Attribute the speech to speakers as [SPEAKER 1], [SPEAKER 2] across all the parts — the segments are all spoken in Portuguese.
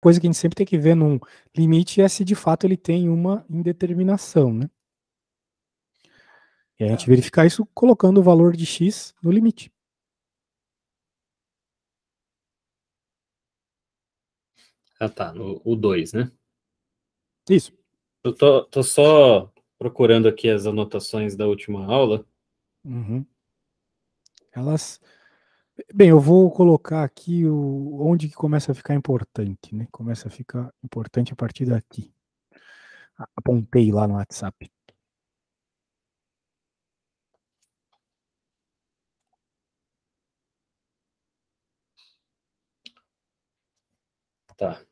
[SPEAKER 1] coisa que a gente sempre tem que ver num limite é se de fato ele tem uma indeterminação, né? E a gente verificar isso colocando o valor de x no limite.
[SPEAKER 2] Ah, tá, o 2, né?
[SPEAKER 1] Isso.
[SPEAKER 2] Eu tô só procurando aqui as anotações da última aula.
[SPEAKER 1] Uhum. Elas... Bem, eu vou colocar aqui onde que começa a ficar importante, né? Começa a ficar importante a partir daqui. Apontei lá no WhatsApp.
[SPEAKER 2] Tá.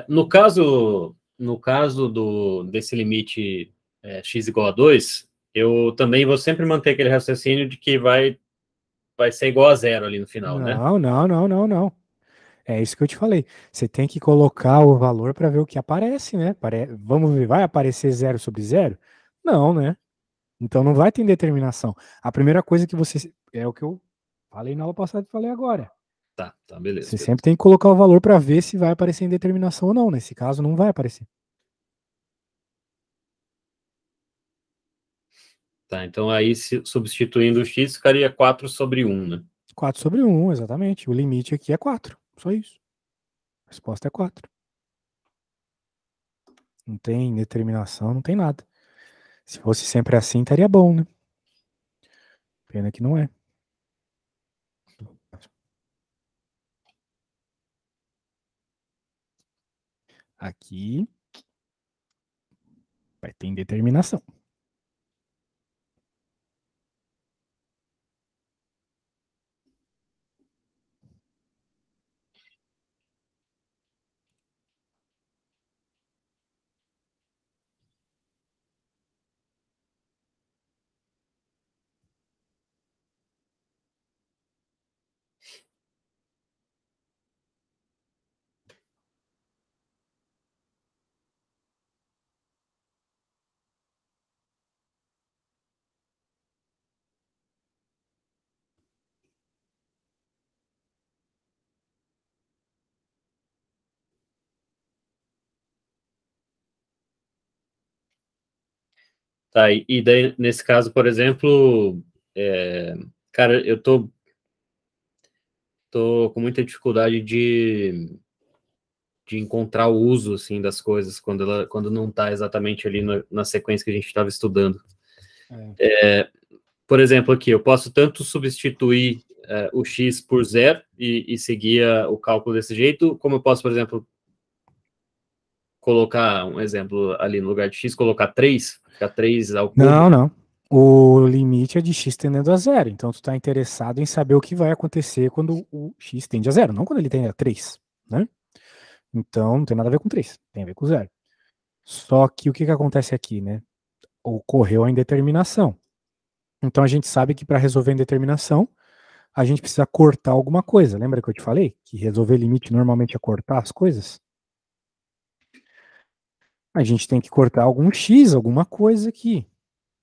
[SPEAKER 2] No caso desse limite x igual a 2, eu também vou sempre manter aquele raciocínio de que vai ser igual a zero ali no final, né?
[SPEAKER 1] Não. É isso que eu te falei. Você tem que colocar o valor para ver o que aparece, né? Vamos ver, vai aparecer 0/0? Não, né? Então não vai ter indeterminação. A primeira coisa que você... É o que eu falei na aula passada e falei agora.
[SPEAKER 2] Tá, beleza.
[SPEAKER 1] Você sempre tem que colocar o valor para ver se vai aparecer indeterminação ou não. Nesse caso, não vai aparecer.
[SPEAKER 2] Tá, então aí substituindo o x ficaria 4/1, né?
[SPEAKER 1] 4/1, exatamente. O limite aqui é 4. Só isso. A resposta é 4. Não tem determinação, não tem nada. Se fosse sempre assim, estaria bom, né? Pena que não é. Aqui vai ter indeterminação.
[SPEAKER 2] Tá, e daí, nesse caso, por exemplo, cara, eu tô com muita dificuldade de encontrar o uso, assim, das coisas quando não tá exatamente ali na sequência que a gente estava estudando. Por exemplo, aqui, eu posso tanto substituir o x por 0 e seguir o cálculo desse jeito, como eu posso, por exemplo, colocar um exemplo ali no lugar de x, colocar 3, ficar 3 ao cubo.
[SPEAKER 1] Não. O limite é de x tendendo a 0. Então, tu está interessado em saber o que vai acontecer quando o x tende a 0, não quando ele tende a 3, né? Então, não tem nada a ver com 3, tem a ver com 0. Só que o que acontece aqui, né? Ocorreu a indeterminação. Então, a gente sabe que para resolver a indeterminação, a gente precisa cortar alguma coisa. Lembra que eu te falei? Que resolver limite normalmente é cortar as coisas? A gente tem que cortar algum x, alguma coisa aqui.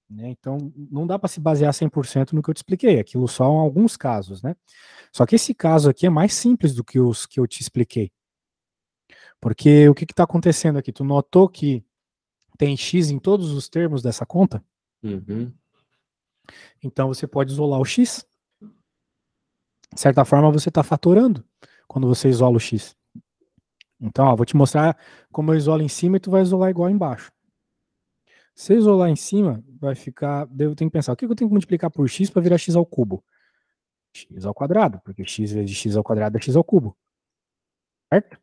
[SPEAKER 1] Né? Então, não dá para se basear 100% no que eu te expliquei. Aquilo só em alguns casos, né? Só que esse caso aqui é mais simples do que os que eu te expliquei. Porque o que está acontecendo aqui? Tu notou que tem x em todos os termos dessa conta?
[SPEAKER 2] Uhum.
[SPEAKER 1] Então, você pode isolar o x. De certa forma, você está fatorando quando você isola o x. Então, ó, vou te mostrar como eu isolo em cima e tu vai isolar igual embaixo. Se eu isolar em cima, vai ficar... Eu tenho que pensar, o que eu tenho que multiplicar por x para virar x ao cubo? X ao quadrado, porque x vezes x ao quadrado é x ao cubo. Certo?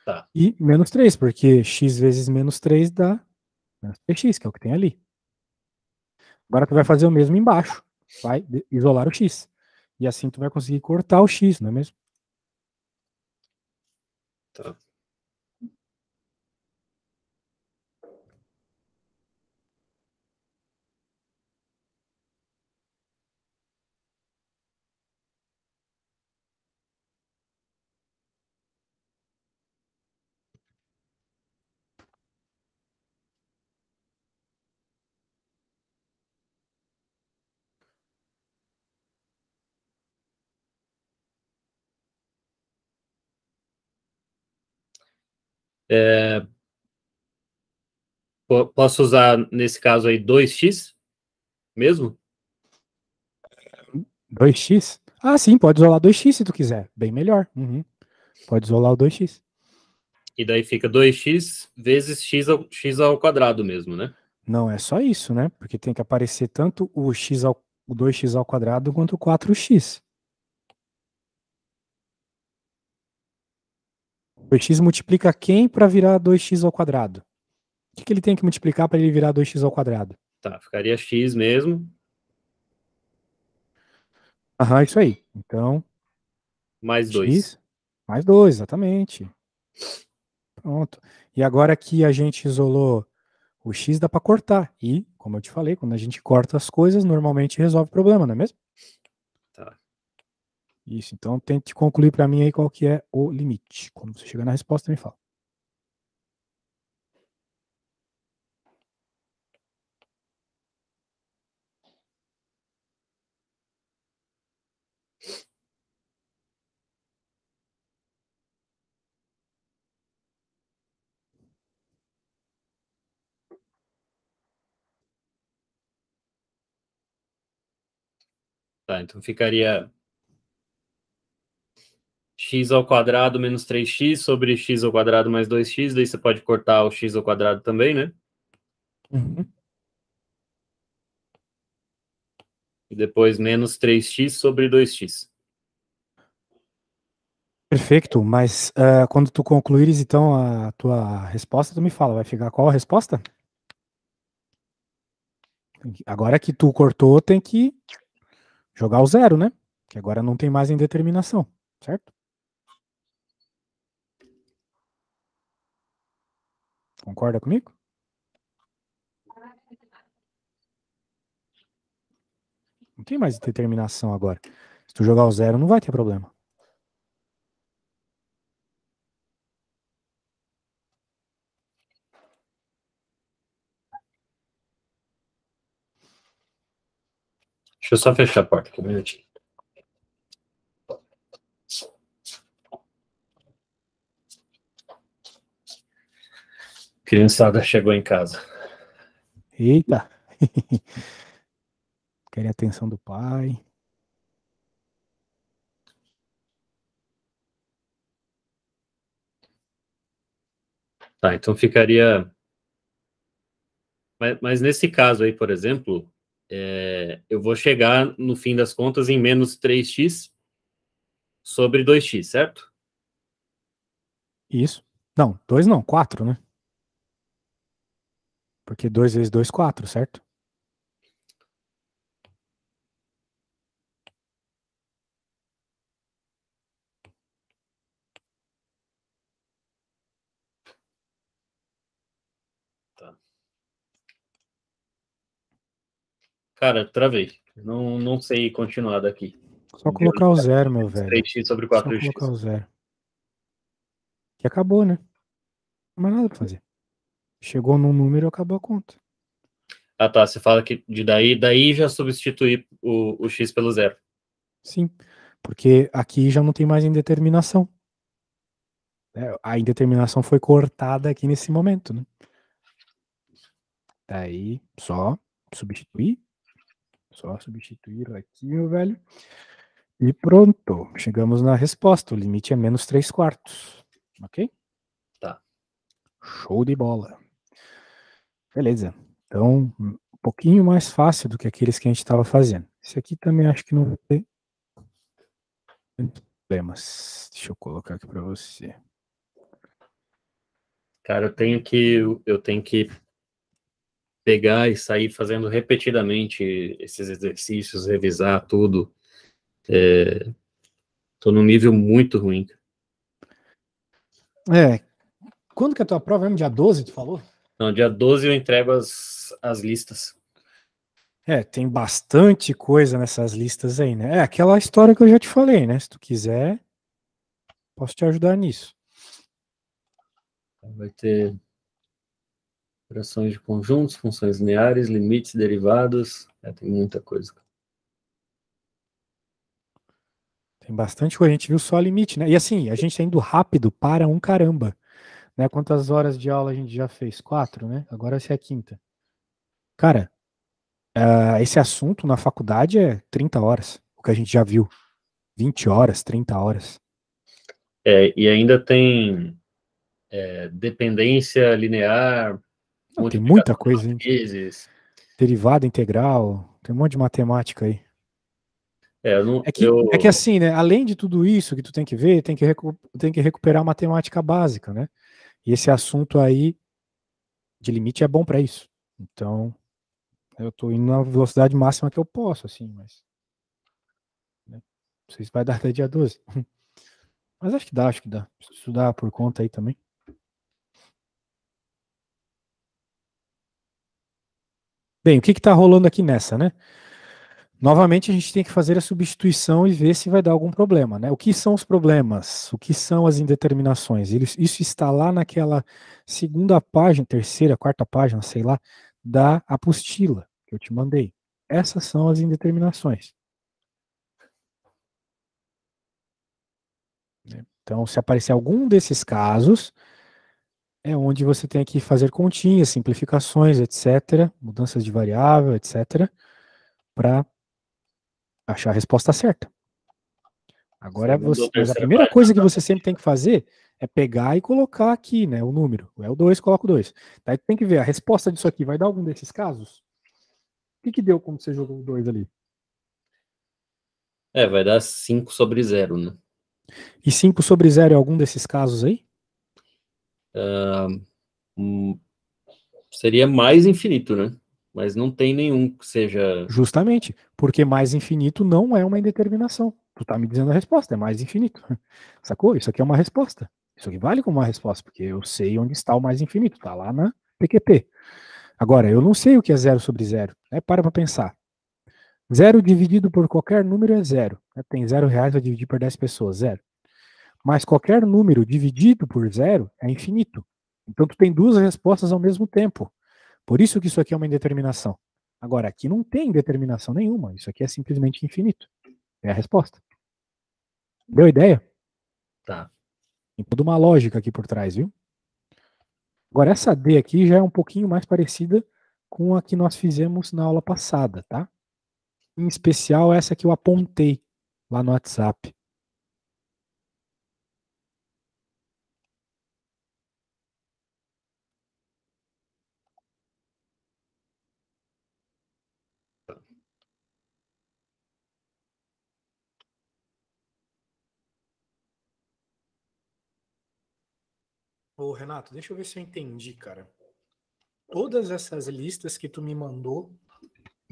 [SPEAKER 2] Tá.
[SPEAKER 1] E menos 3, porque x vezes menos 3 dá menos 3x, que é o que tem ali. Agora tu vai fazer o mesmo embaixo. Vai isolar o X. E assim tu vai conseguir cortar o X, não é mesmo?
[SPEAKER 2] Tá. Posso usar, nesse caso aí, 2x mesmo?
[SPEAKER 1] 2x? Ah, sim, pode isolar 2x se tu quiser. Bem melhor. Uhum. Pode isolar o 2x.
[SPEAKER 2] E daí fica 2x vezes x ao quadrado mesmo, né?
[SPEAKER 1] Não é só isso, né? Porque tem que aparecer tanto o 2x ao quadrado quanto o 4x. O 2x multiplica quem para virar 2x ao quadrado? O que ele tem que multiplicar para ele virar 2x ao quadrado?
[SPEAKER 2] Tá, ficaria x mesmo,
[SPEAKER 1] Aham, isso aí. Então,
[SPEAKER 2] mais 2.
[SPEAKER 1] x mais 2, exatamente. Pronto. E agora que a gente isolou o x, dá para cortar. E, como eu te falei, quando a gente corta as coisas, normalmente resolve o problema, não é mesmo?
[SPEAKER 2] Tá.
[SPEAKER 1] Isso. Então, tente concluir para mim aí qual que é o limite. Quando você chegar na resposta, me fala.
[SPEAKER 2] Tá, então ficaria x ao quadrado menos 3x sobre x ao quadrado mais 2x, daí você pode cortar o x ao quadrado também, né?
[SPEAKER 1] Uhum.
[SPEAKER 2] E depois menos 3x sobre 2x.
[SPEAKER 1] Perfeito, mas quando tu concluires, então, a tua resposta, tu me fala, vai ficar qual a resposta? Agora que tu cortou, tem que jogar o zero, né? Que agora não tem mais indeterminação, certo? Concorda comigo? Não tem mais indeterminação agora. Se tu jogar o zero, não vai ter problema.
[SPEAKER 2] Deixa eu só fechar a porta aqui um minutinho. Criançada chegou em casa.
[SPEAKER 1] Eita! Querem a atenção do pai.
[SPEAKER 2] Tá, então ficaria. Mas nesse caso aí, por exemplo, eu vou chegar, no fim das contas, em menos 3x sobre 2x, certo?
[SPEAKER 1] Isso. Não, 2 não, 4, né? Porque 2 vezes 2, 4, certo?
[SPEAKER 2] Tá. Cara, travei. Não sei continuar daqui.
[SPEAKER 1] Só colocar o zero, meu
[SPEAKER 2] Menos
[SPEAKER 1] velho.
[SPEAKER 2] 3x sobre
[SPEAKER 1] Só colocar
[SPEAKER 2] 4x.
[SPEAKER 1] o zero. Que acabou, né? Não mais nada pra fazer. Chegou num número, acabou a conta.
[SPEAKER 2] Ah, tá. Você fala que daí já substituir o x pelo zero.
[SPEAKER 1] Sim, porque aqui já não tem mais indeterminação. A indeterminação foi cortada aqui nesse momento, né? Daí, substituir. Só substituir aqui, meu velho. E pronto. Chegamos na resposta. O limite é menos 3 quartos. Ok?
[SPEAKER 2] Tá.
[SPEAKER 1] Show de bola. Beleza. Então, um pouquinho mais fácil do que aqueles que a gente estava fazendo. Esse aqui também acho que não vai ter problemas. Deixa eu colocar aqui para você.
[SPEAKER 2] Cara, eu tenho que pegar e sair fazendo repetidamente esses exercícios, revisar tudo. Tô num nível muito ruim.
[SPEAKER 1] Quando que é a tua prova? É no dia 12, tu falou?
[SPEAKER 2] Não, dia 12 eu entrego as listas.
[SPEAKER 1] Tem bastante coisa nessas listas aí, né? É aquela história que eu já te falei, né? Se tu quiser, posso te ajudar nisso.
[SPEAKER 2] Vai ter operações de conjuntos, funções lineares, limites, derivados. Tem muita coisa.
[SPEAKER 1] Tem bastante coisa, a gente viu só limite, né? E assim, a gente tá indo rápido para um caramba. Né? Quantas horas de aula a gente já fez? 4, né? Agora essa é a quinta. Cara, esse assunto na faculdade é 30 horas, o que a gente já viu. 20 horas, 30 horas.
[SPEAKER 2] E ainda tem dependência linear,
[SPEAKER 1] Não, tem muita
[SPEAKER 2] multiplicação
[SPEAKER 1] coisa,
[SPEAKER 2] de
[SPEAKER 1] gente.
[SPEAKER 2] matrizes.
[SPEAKER 1] Derivada integral, tem um monte de matemática aí.
[SPEAKER 2] Eu não,
[SPEAKER 1] É que assim, né? Além de tudo isso que tu tem que ver, tem que recuperar a matemática básica, né? E esse assunto aí de limite é bom para isso. Então, eu tô indo na velocidade máxima que eu posso, assim, mas. Né? Não sei se vai dar até dia 12. Mas acho que dá, acho que dá. Preciso estudar por conta aí também. Bem, o que está rolando aqui nessa, né? Novamente a gente tem que fazer a substituição e ver se vai dar algum problema, né? O que são os problemas? O que são as indeterminações? Isso está lá naquela segunda página, terceira, quarta página, sei lá, da apostila que eu te mandei. Essas são as indeterminações. Então, se aparecer algum desses casos, é onde você tem que fazer continhas, simplificações, etc., mudanças de variável, etc., para achar a resposta certa. Agora, mas a primeira coisa que você sempre tem que fazer é pegar e colocar aqui, né, o número. É o 2, coloca o 2. Daí tu tem que ver, a resposta disso aqui vai dar algum desses casos? O que deu quando você jogou o 2 ali?
[SPEAKER 2] vai dar 5 sobre 0, né?
[SPEAKER 1] E 5 sobre 0 é algum desses casos aí?
[SPEAKER 2] Seria mais infinito, né? Mas não tem nenhum que seja...
[SPEAKER 1] Justamente, porque mais infinito não é uma indeterminação. Tu tá me dizendo a resposta, é mais infinito. Sacou? Isso aqui é uma resposta. Isso aqui vale como uma resposta, porque eu sei onde está o mais infinito, tá lá na PQP. Agora, eu não sei o que é 0 sobre 0. Para pensar. 0 dividido por qualquer número é 0. Tem R$0 a dividir por 10 pessoas, 0. Mas qualquer número dividido por 0 é infinito. Então tu tem duas respostas ao mesmo tempo. Por isso que isso aqui é uma indeterminação. Agora, aqui não tem determinação nenhuma. Isso aqui é simplesmente infinito. É a resposta. Deu ideia?
[SPEAKER 2] Tá.
[SPEAKER 1] Tem toda uma lógica aqui por trás, viu? Agora, essa D aqui já é um pouquinho mais parecida com a que nós fizemos na aula passada, tá? Em especial essa que eu apontei lá no WhatsApp. Ô, Renato, deixa eu ver se eu entendi, cara. Todas essas listas que tu me mandou,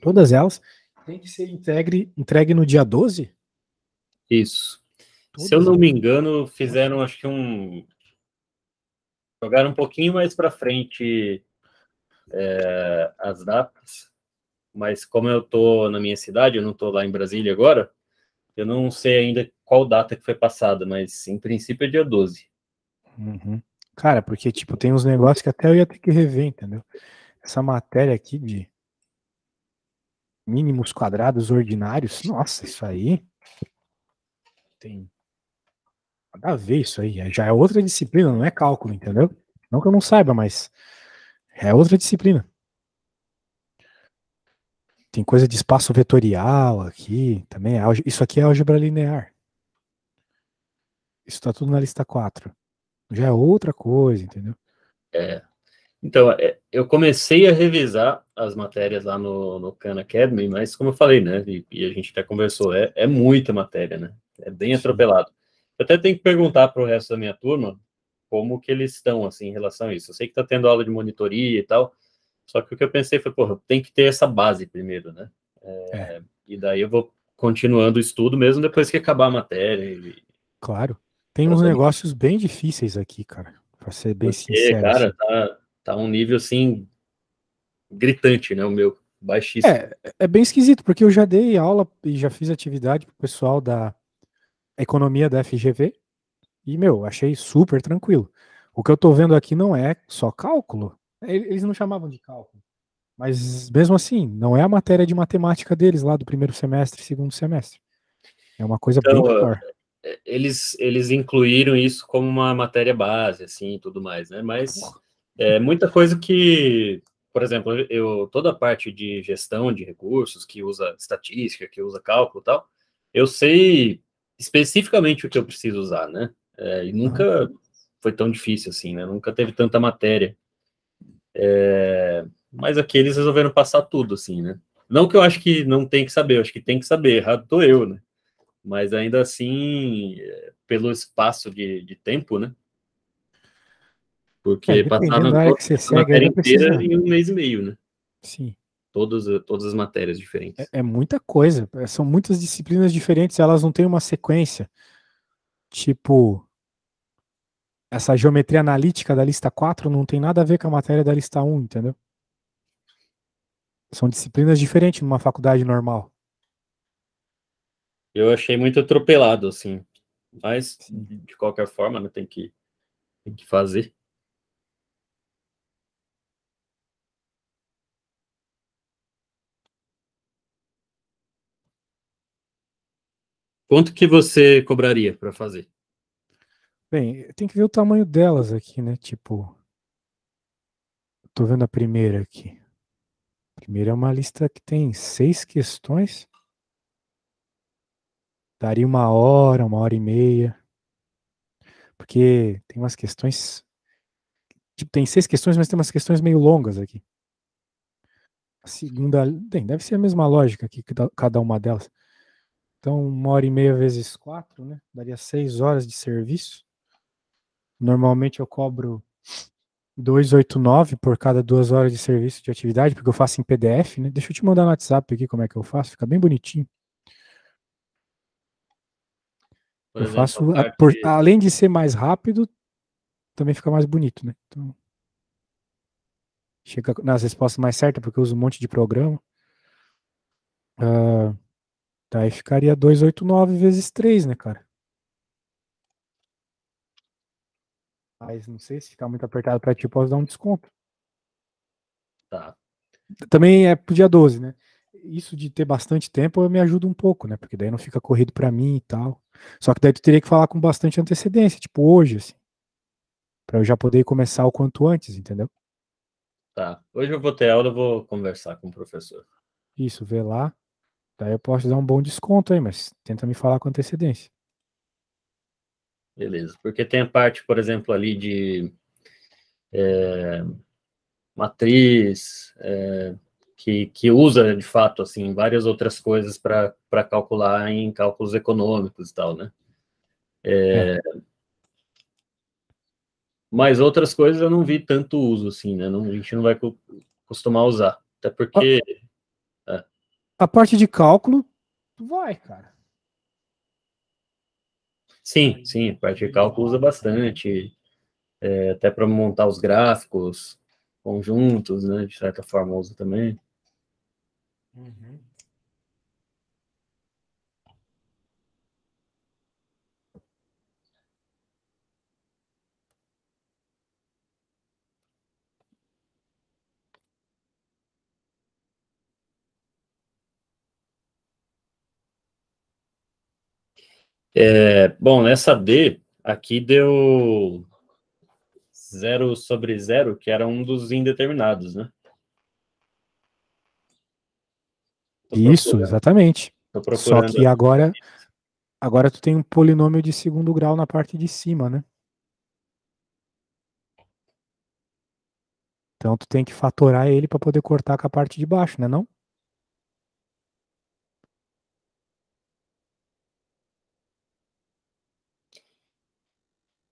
[SPEAKER 1] todas elas, tem que ser entregue no dia 12?
[SPEAKER 2] Isso. Se eu
[SPEAKER 1] Todas
[SPEAKER 2] não
[SPEAKER 1] elas?
[SPEAKER 2] me engano, fizeram, acho que jogaram um pouquinho mais para frente as datas, mas como eu tô na minha cidade, eu não tô lá em Brasília agora, eu não sei ainda qual data que foi passada, mas em princípio é dia 12.
[SPEAKER 1] Uhum. Cara, porque, tipo, tem uns negócios que até eu ia ter que rever, entendeu? Essa matéria aqui de mínimos quadrados ordinários, nossa, isso aí tem nada a ver isso aí. Já é outra disciplina, não é cálculo, entendeu? Não que eu não saiba, mas é outra disciplina. Tem coisa de espaço vetorial aqui, também. Isso aqui é álgebra linear. Isso tá tudo na lista 4. Já é outra coisa, entendeu?
[SPEAKER 2] Então, eu comecei a revisar as matérias lá no Khan Academy, mas como eu falei, né, e a gente até conversou, é muita matéria, né? É bem atropelado. Eu até tenho que perguntar para o resto da minha turma como que eles estão, assim, em relação a isso. Eu sei que está tendo aula de monitoria e tal, Só que o que eu pensei foi, porra, tem que ter essa base primeiro, né? E daí eu vou continuando o estudo mesmo depois que acabar a matéria.
[SPEAKER 1] Claro. Tem
[SPEAKER 2] Pra
[SPEAKER 1] uns
[SPEAKER 2] dominar.
[SPEAKER 1] negócios bem difíceis aqui, cara. Pra ser bem
[SPEAKER 2] Porque,
[SPEAKER 1] sincero,
[SPEAKER 2] cara,
[SPEAKER 1] assim.
[SPEAKER 2] tá um nível, assim, gritante, né? O meu, baixíssimo.
[SPEAKER 1] É bem esquisito, porque eu já dei aula e já fiz atividade pro pessoal da economia da FGV e, meu, achei super tranquilo. O que eu tô vendo aqui não é só cálculo. Eles não chamavam de cálculo. Mas mesmo assim, não é a matéria de matemática deles lá do primeiro semestre, segundo semestre. É uma coisa bem
[SPEAKER 2] Então,
[SPEAKER 1] pior.
[SPEAKER 2] eles incluíram isso como uma matéria base, assim, e tudo mais, né? Mas
[SPEAKER 1] Porra.
[SPEAKER 2] muita coisa que, por exemplo, toda a parte de gestão de recursos, que usa estatística, que usa cálculo e tal, eu sei especificamente o que eu preciso usar, né? E
[SPEAKER 1] Aham.
[SPEAKER 2] nunca foi tão difícil assim, né? Nunca teve tanta matéria. Mas aqui eles resolveram passar tudo, assim, né? Não que eu acho que não tem que saber, eu acho que tem que saber, errado tô eu, né? Mas ainda assim, pelo espaço de tempo, né? Porque
[SPEAKER 1] Dependendo
[SPEAKER 2] passaram
[SPEAKER 1] da área
[SPEAKER 2] toda
[SPEAKER 1] que você
[SPEAKER 2] essa
[SPEAKER 1] segue, aí
[SPEAKER 2] matéria
[SPEAKER 1] vai
[SPEAKER 2] inteira
[SPEAKER 1] precisar.
[SPEAKER 2] em um mês e meio, né?
[SPEAKER 1] Sim.
[SPEAKER 2] Todas as matérias diferentes.
[SPEAKER 1] É muita coisa. São muitas disciplinas diferentes, elas não têm uma sequência. Tipo, essa geometria analítica da lista 4 não tem nada a ver com a matéria da lista 1, entendeu? São disciplinas diferentes numa faculdade normal.
[SPEAKER 2] Eu achei muito atropelado, assim. Mas,
[SPEAKER 1] Sim.
[SPEAKER 2] de qualquer forma, né, tem que fazer. Quanto que você cobraria para fazer?
[SPEAKER 1] Bem, tem que ver o tamanho delas aqui, né? Tipo, tô vendo a primeira aqui. A primeira é uma lista que tem 6 questões. Daria 1 hora, 1 hora e meia. Porque tem umas questões. Tipo, tem 6 questões, mas tem umas questões meio longas aqui. A segunda, bem, deve ser a mesma lógica aqui, cada uma delas. Então, 1 hora e meia vezes 4, né? Daria 6 horas de serviço. Normalmente eu cobro 289 por cada 2 horas de serviço de atividade, porque eu faço em PDF, né? Deixa eu te mandar no WhatsApp aqui como é que eu faço, fica bem bonitinho.
[SPEAKER 2] Por
[SPEAKER 1] Eu
[SPEAKER 2] exemplo, a
[SPEAKER 1] faço,
[SPEAKER 2] parte.
[SPEAKER 1] além de ser mais rápido, também fica mais bonito, né? Então, chega nas respostas mais certas, porque eu uso um monte de programa. Ah, daí ficaria 289 vezes 3, né, cara? Mas não sei se ficar muito apertado pra ti, eu posso dar um desconto.
[SPEAKER 2] Tá.
[SPEAKER 1] Também é pro dia 12, né? Isso de ter bastante tempo me ajuda um pouco, né? Porque daí não fica corrido pra mim e tal. Só que daí tu teria que falar com bastante antecedência, tipo hoje, assim, pra eu já poder começar o quanto antes, entendeu?
[SPEAKER 2] Tá. Hoje eu vou ter aula, eu vou conversar com o professor.
[SPEAKER 1] Isso, vê lá. Daí eu posso dar um bom desconto aí, mas tenta me falar com antecedência.
[SPEAKER 2] Beleza. Porque tem a parte, por exemplo, ali de matriz, que usa, de fato, assim, várias outras coisas para calcular em cálculos econômicos e tal, né?
[SPEAKER 1] É.
[SPEAKER 2] Mas outras coisas eu não vi tanto uso, assim, né? Não, a gente não vai costumar usar. Até
[SPEAKER 1] A,
[SPEAKER 2] porque, é,
[SPEAKER 1] a parte de cálculo, vai, cara.
[SPEAKER 2] sim, sim, a parte de cálculo usa bastante, até para montar os gráficos conjuntos, né? De certa forma usa também.
[SPEAKER 1] Uhum.
[SPEAKER 2] Bom, nessa D, aqui deu 0/0, que era um dos indeterminados, né? Tô
[SPEAKER 1] Isso,
[SPEAKER 2] procurando,
[SPEAKER 1] exatamente.
[SPEAKER 2] tô
[SPEAKER 1] Só
[SPEAKER 2] procurando.
[SPEAKER 1] que agora tu tem um polinômio de segundo grau na parte de cima, né? Então tu tem que fatorar ele para poder cortar com a parte de baixo, né, não?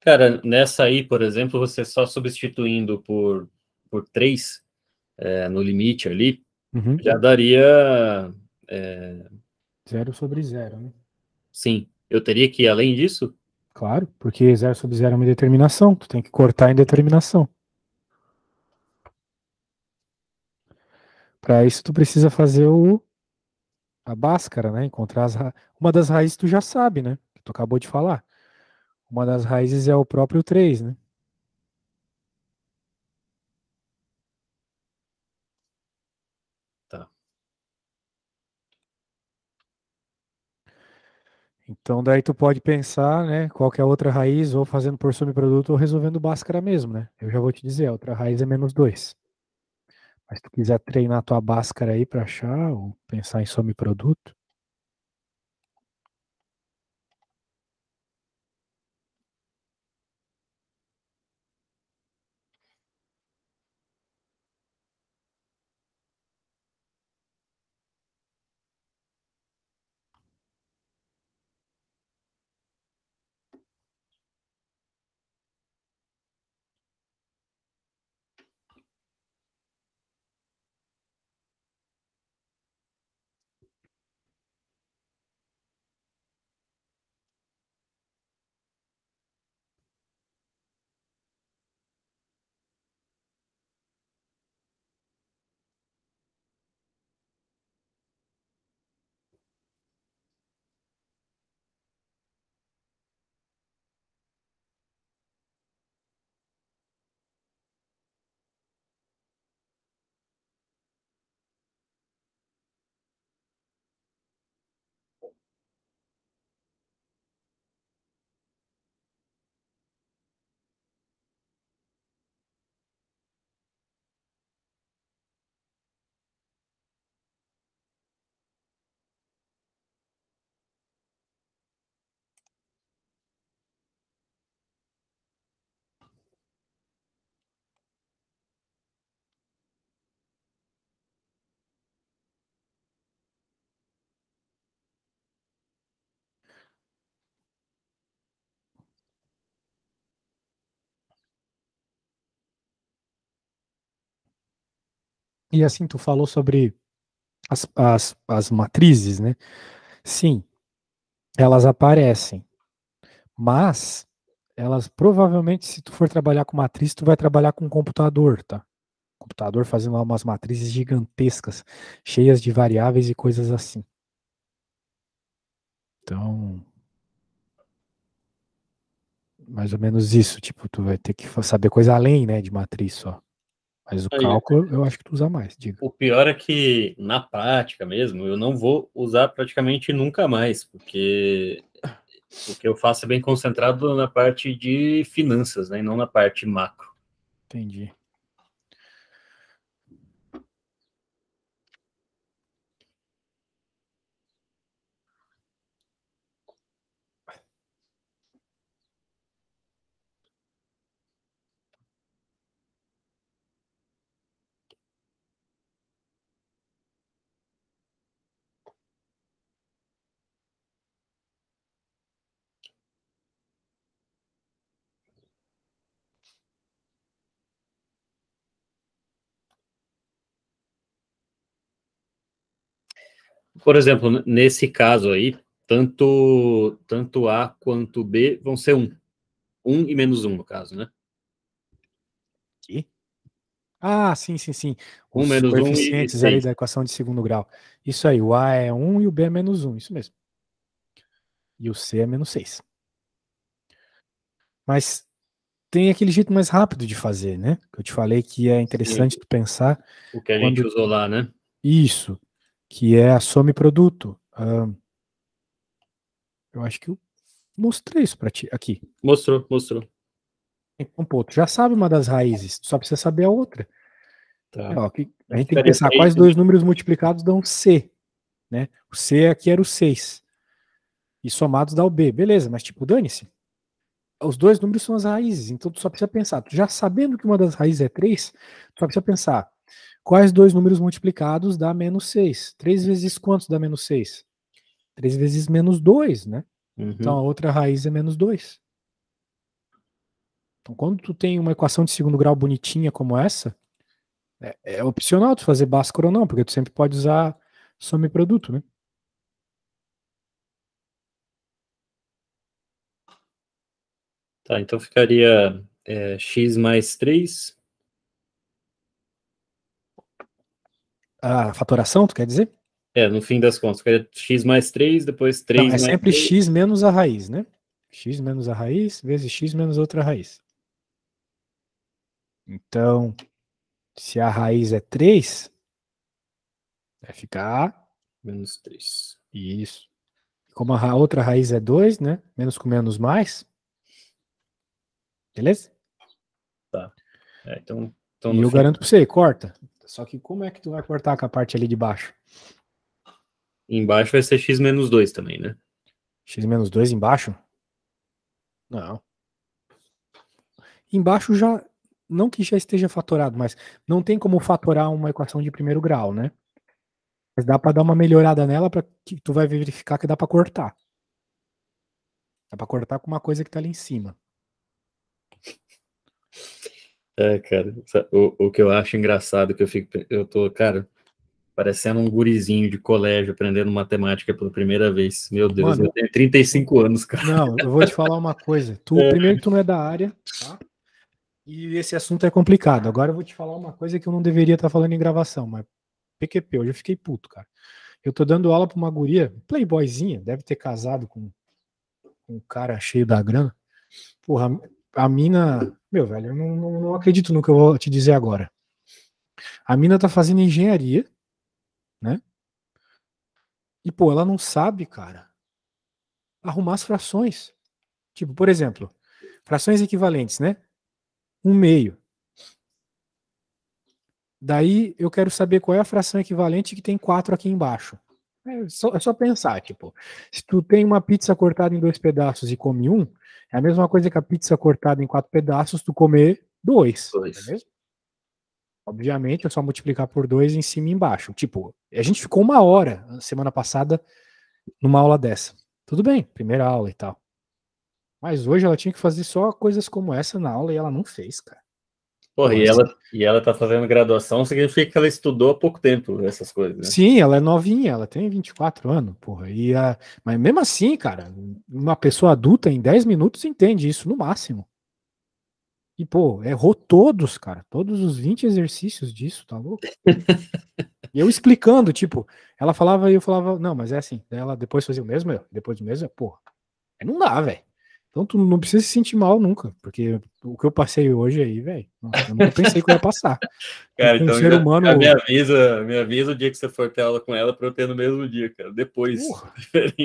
[SPEAKER 2] Cara, nessa aí, por exemplo, você só substituindo por 3 no limite ali,
[SPEAKER 1] Uhum.
[SPEAKER 2] já daria...
[SPEAKER 1] 0 sobre 0, né?
[SPEAKER 2] Sim, eu teria que ir além disso?
[SPEAKER 1] Claro, porque 0 sobre 0 é uma indeterminação, tu tem que cortar a indeterminação. Para isso tu precisa fazer a Bhaskara, né? Encontrar uma das raízes tu já sabe, né? Que tu acabou de falar. Uma das raízes é o próprio 3, né?
[SPEAKER 2] Tá.
[SPEAKER 1] Então daí tu pode pensar, né, qual que é a outra raiz, ou fazendo por subproduto ou resolvendo Bhaskara mesmo, né? Eu já vou te dizer, a outra raiz é -2. Mas se tu quiser treinar tua Bhaskara aí para achar, ou pensar em subproduto, e assim, tu falou sobre as matrizes, né? Sim, elas aparecem, mas elas provavelmente, se tu for trabalhar com matriz, tu vai trabalhar com computador, tá? Computador fazendo lá umas matrizes gigantescas, cheias de variáveis e coisas assim. Então, mais ou menos isso, tipo, tu vai ter que saber coisa além, né, de matriz só. Mas o
[SPEAKER 2] Aí,
[SPEAKER 1] cálculo eu acho que tu usa mais, diga.
[SPEAKER 2] o pior é que, na prática mesmo, eu não vou usar praticamente nunca mais, porque o que eu faço é bem concentrado na parte de finanças, né, e não na parte macro.
[SPEAKER 1] Entendi.
[SPEAKER 2] Por exemplo, nesse caso aí, tanto A quanto B vão ser 1. 1 e -1, no caso, né?
[SPEAKER 1] Aqui? Ah, sim, sim, sim.
[SPEAKER 2] 1
[SPEAKER 1] Os
[SPEAKER 2] menos 1 e
[SPEAKER 1] coeficientes ali
[SPEAKER 2] 6.
[SPEAKER 1] da equação de segundo grau. Isso aí, o A é 1 e o B é -1, isso mesmo. E o C é -6. Mas tem aquele jeito mais rápido de fazer, né? Que eu te falei que é
[SPEAKER 2] Sim,
[SPEAKER 1] interessante tu pensar
[SPEAKER 2] o que a gente
[SPEAKER 1] quando
[SPEAKER 2] usou lá, né?
[SPEAKER 1] isso, que é a some produto. Eu acho que eu mostrei isso para ti aqui.
[SPEAKER 2] Mostrou, mostrou.
[SPEAKER 1] Então, pô, tu já sabe uma das raízes, tu só precisa saber a outra.
[SPEAKER 2] Tá.
[SPEAKER 1] É, ó, a gente tem que pensar quais
[SPEAKER 2] Interessante.
[SPEAKER 1] dois números multiplicados dão C, né? O C aqui era o 6. E somados dá o B. Beleza, mas tipo, dane-se. Os dois números são as raízes, então tu só precisa pensar. Tu já sabendo que uma das raízes é 3, tu só precisa pensar quais dois números multiplicados dá -6. 3 vezes quantos dá -6? 3 vezes -2, né? Então a
[SPEAKER 2] Uhum.
[SPEAKER 1] outra raiz é -2. Então quando tu tem uma equação de segundo grau bonitinha como essa, É opcional tu fazer Bhaskara ou não, porque tu sempre pode usar some-produto, né?
[SPEAKER 2] Tá, então ficaria x mais 3.
[SPEAKER 1] A fatoração, tu quer dizer?
[SPEAKER 2] No fim das contas, ficaria x mais 3, depois
[SPEAKER 1] Não,
[SPEAKER 2] 3
[SPEAKER 1] é
[SPEAKER 2] mais
[SPEAKER 1] sempre
[SPEAKER 2] 3.
[SPEAKER 1] x menos a raiz, né? X menos a raiz vezes x menos outra raiz. Então, se a raiz é 3, vai ficar
[SPEAKER 2] Menos 3.
[SPEAKER 1] isso. Como a outra raiz é 2, né? Menos com menos mais. Beleza?
[SPEAKER 2] Tá. Então
[SPEAKER 1] E
[SPEAKER 2] no
[SPEAKER 1] eu
[SPEAKER 2] fim,
[SPEAKER 1] garanto pra você, corta. Só que como é que tu vai cortar com a parte ali de baixo?
[SPEAKER 2] embaixo vai ser x menos 2 também, né?
[SPEAKER 1] X menos 2 embaixo? Não. Embaixo já, não que já esteja fatorado, mas não tem como fatorar uma equação de primeiro grau, né? Mas dá para dar uma melhorada nela para que tu vai verificar que dá para cortar. Dá para cortar com uma coisa que tá ali em cima.
[SPEAKER 2] Cara, o que eu acho engraçado, eu tô, cara, parecendo um gurizinho de colégio aprendendo matemática pela primeira vez. Meu Deus,
[SPEAKER 1] Mano,
[SPEAKER 2] eu tenho 35 anos, cara.
[SPEAKER 1] não, eu vou te falar uma coisa. Primeiro que tu não é da área, tá? E esse assunto é complicado. Agora eu vou te falar uma coisa que eu não deveria estar falando em gravação, mas PQP, eu já fiquei puto, cara. Eu tô dando aula pra uma guria, playboyzinha, deve ter casado com um cara cheio da grana. Porra, a mina. Meu, velho, eu não acredito no que eu vou te dizer agora. A mina tá fazendo engenharia, né? E, pô, ela não sabe, cara, arrumar as frações. Tipo, por exemplo, frações equivalentes, né? 1/2. Daí eu quero saber qual é a fração equivalente que tem 4 aqui embaixo. É só pensar, tipo, se tu tem uma pizza cortada em 2 pedaços e come um, é a mesma coisa que a pizza cortada em 4 pedaços, tu comer 2,
[SPEAKER 2] Dois.
[SPEAKER 1] beleza? Obviamente, é só multiplicar por 2 em cima e embaixo. Tipo, a gente ficou 1 hora semana passada numa aula dessa. Tudo bem, primeira aula e tal. Mas hoje ela tinha que fazer só coisas como essa na aula e ela não fez, cara.
[SPEAKER 2] Porra,
[SPEAKER 1] Porra,
[SPEAKER 2] e ela tá fazendo graduação, significa que ela estudou há pouco tempo essas coisas, né?
[SPEAKER 1] sim, ela é novinha, ela tem 24 anos, porra. Mas mesmo assim, cara, uma pessoa adulta em 10 minutos entende isso no máximo. E, pô, errou todos, cara. Todos os 20 exercícios disso, tá louco? E eu explicando, tipo, ela falava e eu falava, não, mas é assim. Daí ela depois fazia o mesmo, depois do mesmo, porra. Aí não dá, velho. Então tu não precisa se sentir mal nunca, porque o que eu passei hoje aí, velho, eu nunca pensei que eu ia passar.
[SPEAKER 2] Cara,
[SPEAKER 1] Com um
[SPEAKER 2] então
[SPEAKER 1] ser
[SPEAKER 2] já
[SPEAKER 1] humano.
[SPEAKER 2] me avisa o dia que você for ter aula com ela pra eu ter no mesmo dia, cara. Depois.
[SPEAKER 1] Porra,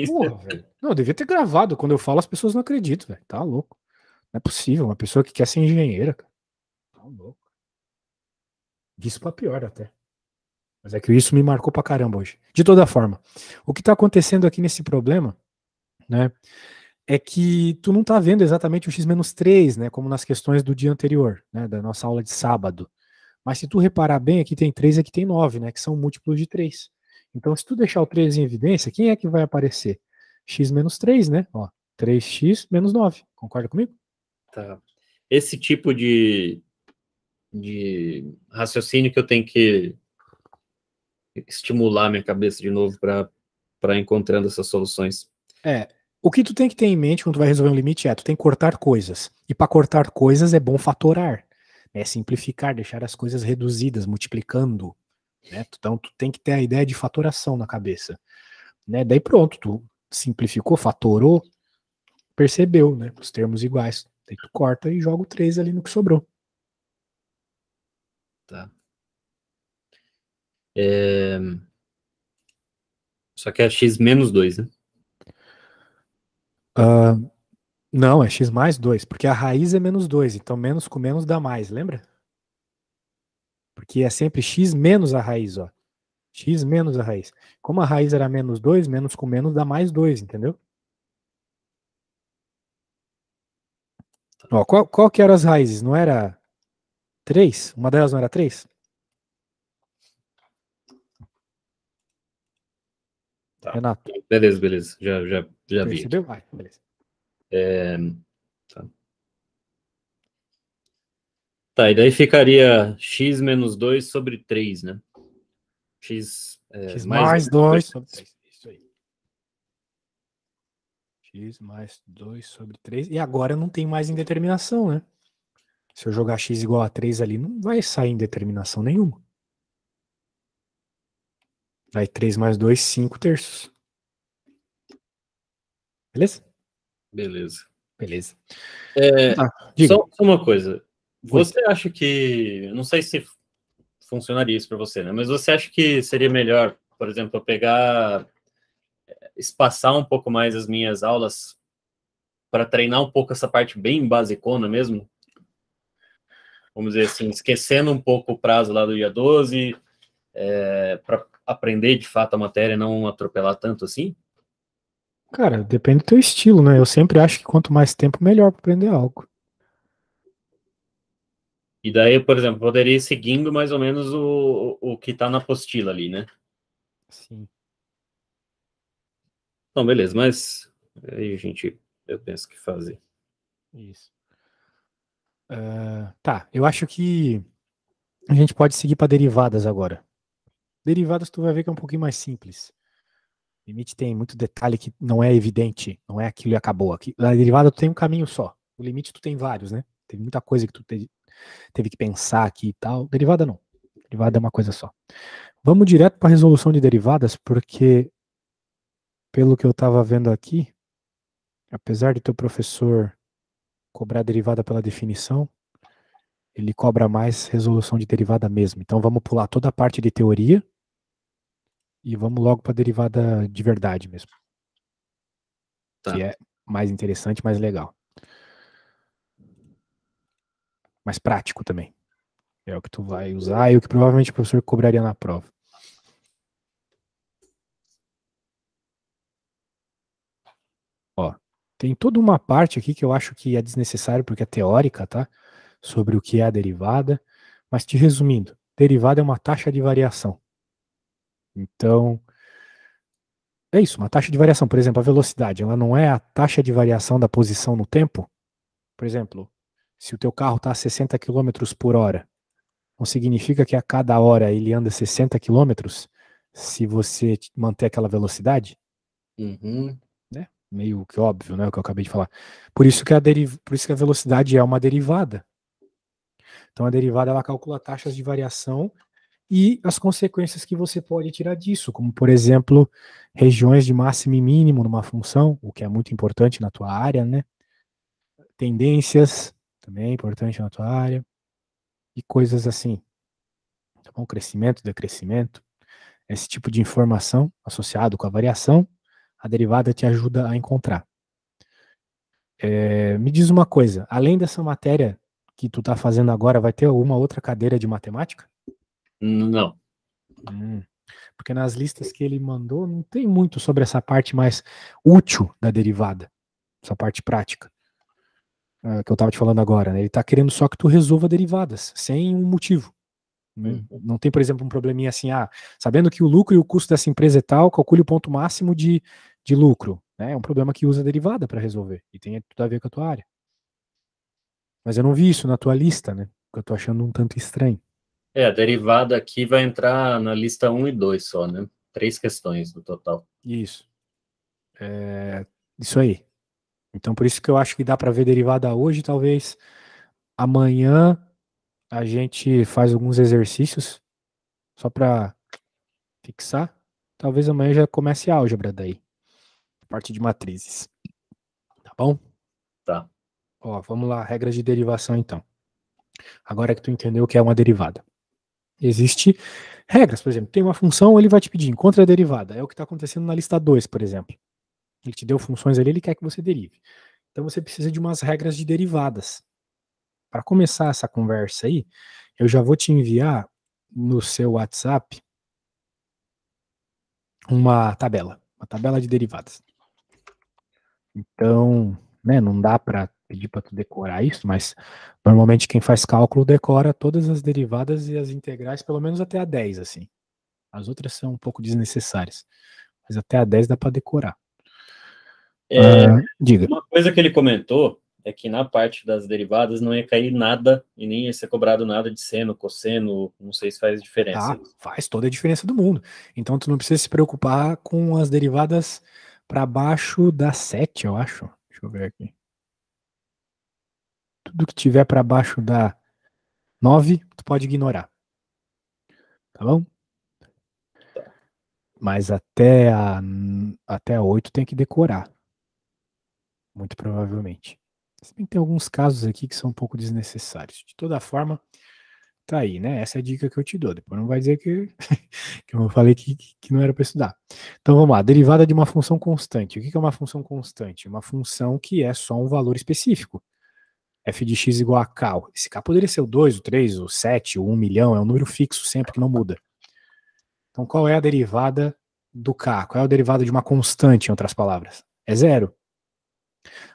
[SPEAKER 1] porra, velho. Não, eu devia ter gravado. Quando eu falo, as pessoas não acreditam, velho. Tá louco. Não é possível. Uma pessoa que quer ser engenheira, cara. Tá louco. Isso pra pior até. Mas é que isso me marcou pra caramba hoje. De toda forma, o que tá acontecendo aqui nesse problema, né, é que tu não tá vendo exatamente o x-3, né, como nas questões do dia anterior, né, da nossa aula de sábado. Mas se tu reparar bem, aqui tem 3 e aqui tem 9, né, que são múltiplos de 3. Então, se tu deixar o 3 em evidência, quem é que vai aparecer? X menos 3, né? Ó, 3x menos 9. Concorda comigo?
[SPEAKER 2] Tá. Esse tipo de raciocínio que eu tenho que estimular minha cabeça de novo para encontrando essas soluções.
[SPEAKER 1] É. O que tu tem que ter em mente quando tu vai resolver um limite é tu tem que cortar coisas. E para cortar coisas é bom fatorar. É simplificar, deixar as coisas reduzidas, multiplicando. Né? Então tu tem que ter a ideia de fatoração na cabeça. Né? Daí pronto, tu simplificou, fatorou, percebeu, né? Os termos iguais. Daí tu corta e joga o 3 ali no que sobrou.
[SPEAKER 2] Tá. Só que é x menos 2, né?
[SPEAKER 1] Não, é x mais 2, porque a raiz é menos 2, então menos com menos dá mais, lembra? Porque é sempre x menos a raiz, ó. X menos a raiz. Como a raiz era menos 2, menos com menos dá mais 2, entendeu? Ó, qual que eram as raízes? Não era 3? Uma delas não era 3?
[SPEAKER 2] Tá.
[SPEAKER 1] Renato,
[SPEAKER 2] Beleza. Já vi aqui.
[SPEAKER 1] percebeu? Ah, beleza.
[SPEAKER 2] Tá. Tá, e daí ficaria x menos 2 sobre 3, né? X,
[SPEAKER 1] X
[SPEAKER 2] mais
[SPEAKER 1] mais 2 sobre 3. Isso aí. X mais 2 sobre 3. E agora não tem mais indeterminação, né? Se eu jogar x igual a 3 ali, não vai sair indeterminação nenhuma. Vai 3 mais 2, 5 terços. Beleza?
[SPEAKER 2] Beleza.
[SPEAKER 1] Beleza.
[SPEAKER 2] É,
[SPEAKER 1] Diga.
[SPEAKER 2] só uma coisa.
[SPEAKER 1] Oi.
[SPEAKER 2] Você acha que... Não sei se funcionaria isso para você, né? Mas você acha que seria melhor, por exemplo, eu pegar... espaçar um pouco mais as minhas aulas para treinar um pouco essa parte bem basicona mesmo? Vamos dizer assim, esquecendo um pouco o prazo lá do dia 12, para aprender de fato a matéria e não atropelar tanto assim?
[SPEAKER 1] Cara, depende do teu estilo, né? Eu sempre acho que quanto mais tempo, melhor para aprender algo.
[SPEAKER 2] E daí, por exemplo, poderia ir seguindo mais ou menos o que está na apostila ali, né?
[SPEAKER 1] Sim.
[SPEAKER 2] Então, beleza, mas aí eu penso que fazer.
[SPEAKER 1] Isso. Tá, eu acho que a gente pode seguir para derivadas agora. Derivadas tu vai ver que é um pouquinho mais simples. Limite tem muito detalhe que não é evidente, não é aquilo e acabou. Aqui, na derivada tu tem um caminho só. O limite tu tem vários, né? Tem muita coisa que tu teve que pensar aqui e tal. Derivada não. Derivada é uma coisa só. Vamos direto para a resolução de derivadas, porque pelo que eu estava vendo aqui, apesar de teu professor cobrar derivada pela definição, ele cobra mais resolução de derivada mesmo. Então vamos pular toda a parte de teoria e vamos logo para a derivada de verdade mesmo,
[SPEAKER 2] Tá.
[SPEAKER 1] que é mais interessante, mais legal. Mais prático também. É o que tu vai usar e o que provavelmente o professor cobraria na prova. Ó, tem toda uma parte aqui que eu acho que é desnecessário porque é teórica, tá? Sobre o que é a derivada. Mas te resumindo, derivada é uma taxa de variação. Então, é isso, uma taxa de variação. Por exemplo, a velocidade, ela não é a taxa de variação da posição no tempo. Por exemplo, se o teu carro está a 60 quilômetros por hora, não significa que a cada hora ele anda 60 quilômetros se você manter aquela velocidade,
[SPEAKER 2] Uhum.
[SPEAKER 1] né? Meio que óbvio, né? O que eu acabei de falar. Por isso que por isso que a velocidade é uma derivada. Então a derivada ela calcula taxas de variação e as consequências que você pode tirar disso, como por exemplo, regiões de máximo e mínimo numa função, o que é muito importante na tua área, né? Tendências, também é importante na tua área, e coisas assim. Tá bom? Crescimento, decrescimento, esse tipo de informação associado com a variação, a derivada te ajuda a encontrar. Me diz uma coisa, além dessa matéria que tu tá fazendo agora, vai ter alguma outra cadeira de matemática?
[SPEAKER 2] Não.
[SPEAKER 1] Porque nas listas que ele mandou não tem muito sobre essa parte mais útil da derivada, essa parte prática, que eu estava te falando agora, né? Ele está querendo só que tu resolva derivadas, sem um motivo. Não tem, por exemplo, um probleminha assim, sabendo que o lucro e o custo dessa empresa é tal, calcule o ponto máximo de lucro. Né? É um problema que usa derivada para resolver, e tem tudo a ver com a tua área. Mas eu não vi isso na tua lista, né? Que eu tô achando um tanto estranho.
[SPEAKER 2] A derivada aqui vai entrar na lista 1 e 2 só, né? 3 questões no total.
[SPEAKER 1] Isso. Isso aí. Então, por isso que eu acho que dá para ver derivada hoje, talvez amanhã a gente faz alguns exercícios só para fixar. Talvez amanhã já comece a álgebra daí, a parte de matrizes. Tá bom?
[SPEAKER 2] Tá.
[SPEAKER 1] Ó, vamos lá, regras de derivação então. Agora que tu entendeu o que é uma derivada. Existe regras, por exemplo, tem uma função, ele vai te pedir, encontre a derivada. É o que está acontecendo na lista 2, por exemplo. Ele te deu funções ali, ele quer que você derive. Então você precisa de umas regras de derivadas. Para começar essa conversa aí, eu já vou te enviar no seu WhatsApp uma tabela de derivadas. Então, né, não dá para pedir para tu decorar isso, mas normalmente quem faz cálculo decora todas as derivadas e as integrais, pelo menos até a 10, assim. As outras são um pouco desnecessárias, mas até a 10 dá para decorar. Diga.
[SPEAKER 2] Uma coisa que ele comentou é que na parte das derivadas não ia cair nada e nem ia ser cobrado nada de seno, cosseno, não sei se faz diferença.
[SPEAKER 1] Faz toda a diferença do mundo. Então tu não precisa se preocupar com as derivadas para baixo da 7, eu acho. Deixa eu ver aqui. Tudo que tiver para baixo da 9, tu pode ignorar. Tá bom? Mas até a 8 tem que decorar. Muito provavelmente. Se bem que tem alguns casos aqui que são um pouco desnecessários. De toda forma, tá aí, né? Essa é a dica que eu te dou. Depois não vai dizer que, que eu falei que não era para estudar. Então vamos lá. Derivada de uma função constante. O que é uma função constante? Uma função que é só um valor específico. F de x igual a k. Esse k poderia ser o 2, o 3, o 7, o 1 milhão. É um número fixo sempre que não muda. Então qual é a derivada do k? Qual é a derivada de uma constante, em outras palavras? É zero.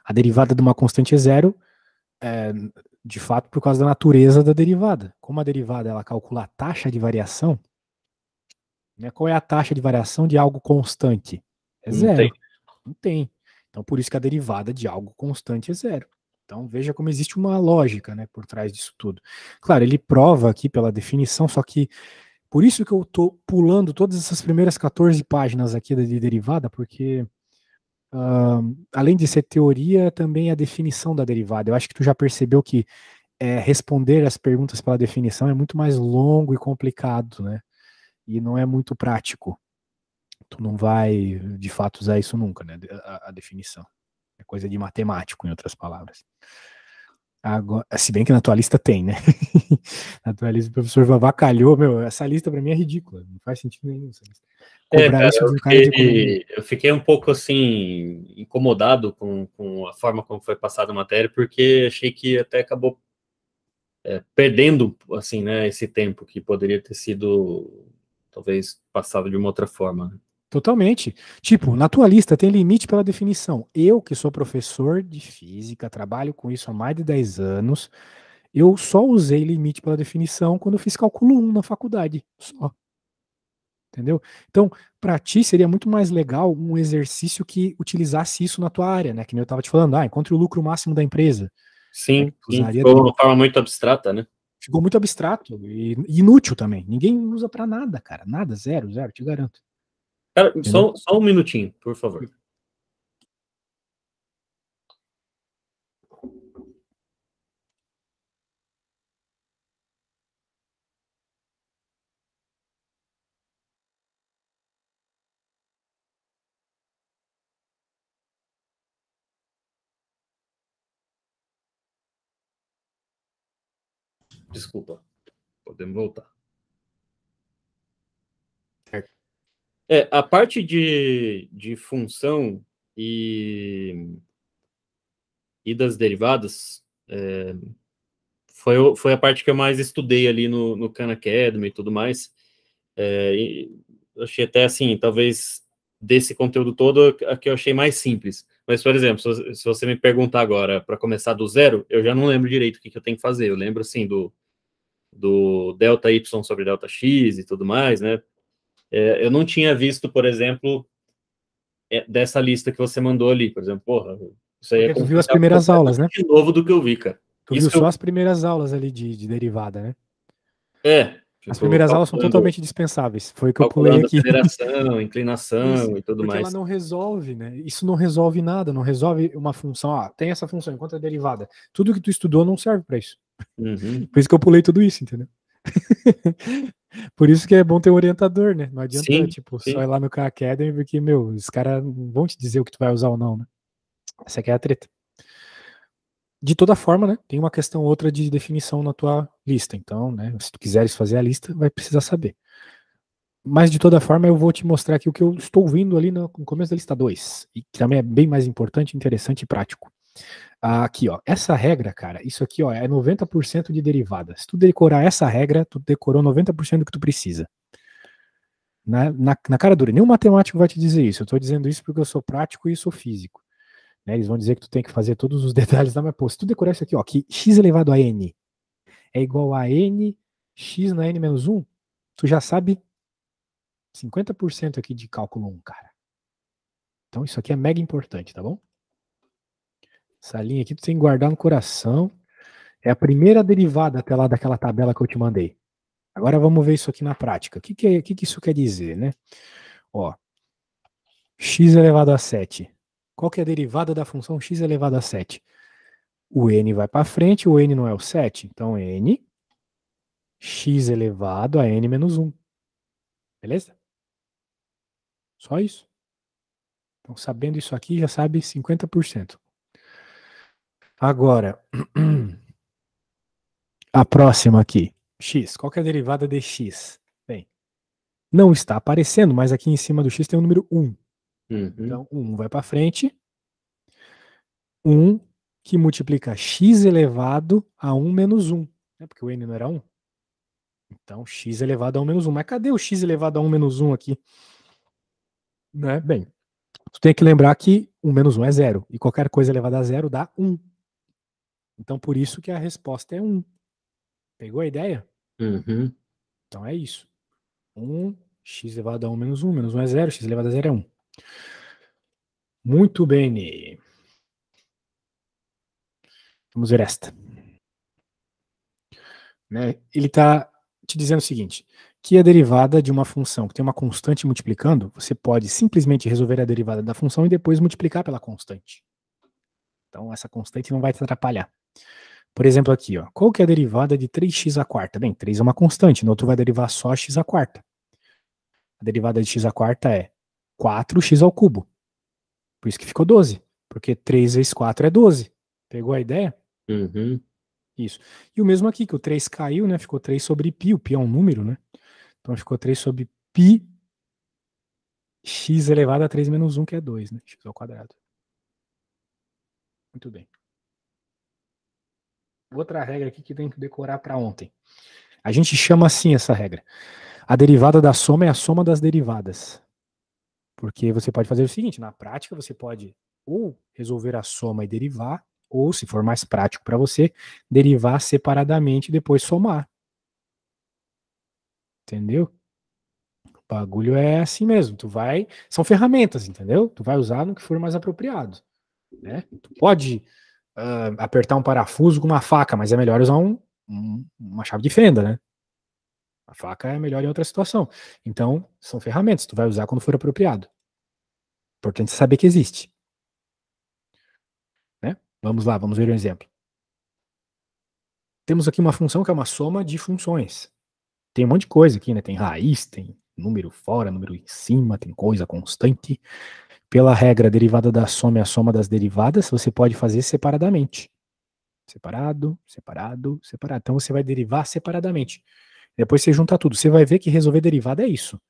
[SPEAKER 1] A derivada de uma constante é zero, de fato, por causa da natureza da derivada. Como a derivada ela calcula a taxa de variação, né, qual é a taxa de variação de algo constante? É zero. Não tem. Então, por isso que a derivada de algo constante é zero. Então, veja como existe uma lógica, né, por trás disso tudo. Claro, ele prova aqui pela definição, só que por isso que eu estou pulando todas essas primeiras 14 páginas aqui de derivada, porque além de ser teoria, também é a definição da derivada. Eu acho que tu já percebeu que responder as perguntas pela definição é muito mais longo e complicado, né? E não é muito prático. Tu não vai, de fato, usar isso nunca, né? A definição. É coisa de matemático, em outras palavras. Agora, se bem que na tua lista tem, né? Na tua lista o professor avacalhou, meu, essa lista pra mim é ridícula, não faz sentido nenhum.
[SPEAKER 2] Cobrar cara, isso de um cara de economia. Eu fiquei um pouco, assim, incomodado com a forma como foi passada a matéria, porque achei que até acabou perdendo, assim, né, esse tempo que poderia ter sido, talvez, passado de uma outra forma, né?
[SPEAKER 1] Totalmente. Tipo, na tua lista tem limite pela definição. Eu, que sou professor de física, trabalho com isso há mais de 10 anos, eu só usei limite pela definição quando eu fiz cálculo 1 na faculdade. Só. Entendeu? Então, para ti seria muito mais legal um exercício que utilizasse isso na tua área, né? Que nem eu estava te falando, encontre o lucro máximo da empresa.
[SPEAKER 2] Sim, ficou de uma forma muito abstrata, né?
[SPEAKER 1] Ficou muito abstrato e inútil também. Ninguém usa para nada, cara. Nada, zero, te garanto.
[SPEAKER 2] Cara, só um minutinho, por favor. Desculpa, podemos voltar. A parte de função e das derivadas foi a parte que eu mais estudei ali no Khan Academy e tudo mais. E eu achei até assim, talvez desse conteúdo todo, a que eu achei mais simples. Mas, por exemplo, se você me perguntar agora para começar do zero, eu já não lembro direito o que eu tenho que fazer. Eu lembro, assim, do delta y sobre delta x e tudo mais, né? Eu não tinha visto, por exemplo, dessa lista que você mandou ali, por exemplo, porra, isso aí
[SPEAKER 1] tu viu as primeiras aulas, né?
[SPEAKER 2] De novo do que eu vi, cara.
[SPEAKER 1] Tu viu só as primeiras aulas ali de derivada, né?
[SPEAKER 2] Tipo,
[SPEAKER 1] as primeiras aulas são totalmente dispensáveis. Foi o que eu pulei aqui.
[SPEAKER 2] Aceleração, inclinação e tudo
[SPEAKER 1] porque
[SPEAKER 2] mais.
[SPEAKER 1] Porque ela não resolve, né? Isso não resolve nada, não resolve uma função. Tem essa função, enquanto é derivada. Tudo que tu estudou não serve para isso.
[SPEAKER 2] Uhum.
[SPEAKER 1] Por isso que eu pulei tudo isso, entendeu? Por isso que é bom ter um orientador, né? Não adianta, só ir lá no Khan Academy, porque, os caras vão te dizer o que tu vai usar ou não, né? Essa aqui é a treta. De toda forma, né, tem uma questão outra de definição na tua lista. Então, né, se tu quiseres fazer a lista, vai precisar saber. Mas, de toda forma, eu vou te mostrar aqui o que eu estou vendo ali no começo da lista 2. E que também é bem mais importante, interessante e prático. Aqui, ó, essa regra, cara, isso aqui, ó, é 90% de derivada. Se tu decorar essa regra, tu decorou 90% do que tu precisa. Na cara dura. Nenhum matemático vai te dizer isso. Eu estou dizendo isso porque eu sou prático e sou físico. Né, eles vão dizer que tu tem que fazer todos os detalhes da, mas pô, se tu decorar isso aqui, ó, que x elevado a n é igual a n, x na n menos 1, tu já sabe 50% aqui de cálculo 1, cara. Então isso aqui é mega importante, tá bom? Essa linha aqui tu tem que guardar no coração. É a primeira derivada até lá daquela tabela que eu te mandei. Agora vamos ver isso aqui na prática. O que isso quer dizer, né? Ó, x elevado a 7. Qual que é a derivada da função x elevado a 7? O n vai para frente, o n não é o 7. Então, n, x elevado a n menos 1. Beleza? Só isso. Então, sabendo isso aqui, já sabe 50%. Agora, a próxima aqui. X. Qual que é a derivada de x? Bem, não está aparecendo, mas aqui em cima do x tem o número 1. Então, 1 vai para frente. 1 que multiplica x elevado a 1 menos 1. Né? Porque o n não era 1. Então, x elevado a 1 menos 1. Mas cadê o x elevado a 1 menos 1 aqui? Né? Bem, tu tem que lembrar que 1 menos 1 é 0. E qualquer coisa elevada a 0 dá 1. Então, por isso que a resposta é 1. Pegou a ideia?
[SPEAKER 2] Uhum.
[SPEAKER 1] Então, é isso. 1, x elevado a 1 menos 1. Menos 1 é 0, x elevado a 0 é 1. Muito bem. Vamos ver esta. Né? Ele está te dizendo o seguinte, que a derivada de uma função que tem uma constante multiplicando, você pode simplesmente resolver a derivada da função e depois multiplicar pela constante. Então, essa constante não vai te atrapalhar. Por exemplo, aqui, ó, qual que é a derivada de 3x à quarta? Bem, 3 é uma constante, no outro vai derivar só x à quarta. A derivada de x à quarta é 4x ao cubo. Por isso que ficou 12, porque 3 vezes 4 é 12. Pegou a ideia?
[SPEAKER 2] Uhum.
[SPEAKER 1] Isso. E o mesmo aqui, que o 3 caiu, né? Ficou 3 sobre π. O π é um número, né? Então ficou 3 sobre π x elevado a 3 menos 1, que é 2, né? X ao quadrado. Muito bem. Outra regra aqui que tem que decorar para ontem. A gente chama assim essa regra. A derivada da soma é a soma das derivadas. Porque você pode fazer o seguinte, na prática você pode ou resolver a soma e derivar, ou, se for mais prático para você, derivar separadamente e depois somar. Entendeu? O bagulho é assim mesmo. São ferramentas, entendeu? Tu vai usar no que for mais apropriado. Né? Tu pode apertar um parafuso com uma faca, mas é melhor usar uma chave de fenda, né? A faca é melhor em outra situação. Então, são ferramentas, tu vai usar quando for apropriado. Importante saber que existe. Né? Vamos lá, vamos ver um exemplo. Temos aqui uma função que é uma soma de funções. Tem um monte de coisa aqui, né? Tem raiz, tem número fora, número em cima, tem coisa constante. Pela regra, a derivada da soma é a soma das derivadas, você pode fazer separadamente. Separado, separado, separado. Então você vai derivar separadamente. Depois você junta tudo. Você vai ver que resolver derivada é isso.